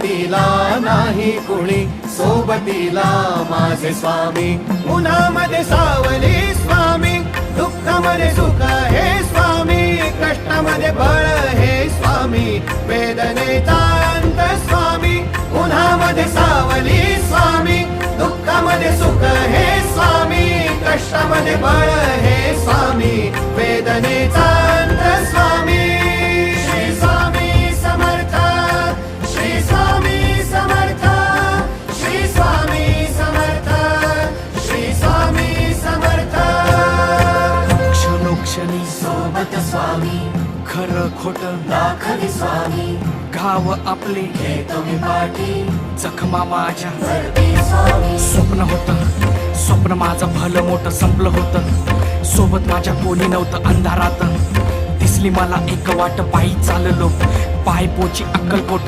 सोबतीला नाही कुणी, सोबतीला माझे स्वामी. उन्हामध्ये सावली स्वामी, दुःखामध्ये सुख हे स्वामी, कष्टामध्ये बळ हे स्वामी, वेदनेचा अंत स्वामी. उन्हामध्ये सावली स्वामी, दुःखामध्ये सुख हे स्वामी, कष्टामध्ये बळ हे स्वामी, वेदनेचा अंत स्वामी. श्री स्वामी समर्थ, श्री स्वामी समर्थ, श्री स्वामी समर्थ, श्री स्वामी समर्थ. क्षणोक्षणी सोबत स्वामी, खरं खोट दाखवी स्वामी, गाव आपले घेतो मी पाठी, जखमा माझ्या भरती स्वामी. स्वप्न होतं, स्वप्न माझं भलं मोठं संपलं होतं. सोबत माझ्या कोणी नव्हतं अंधारात, दिसली मला एक वाट, पायी चाललो पाय पोची अक्कलकोट.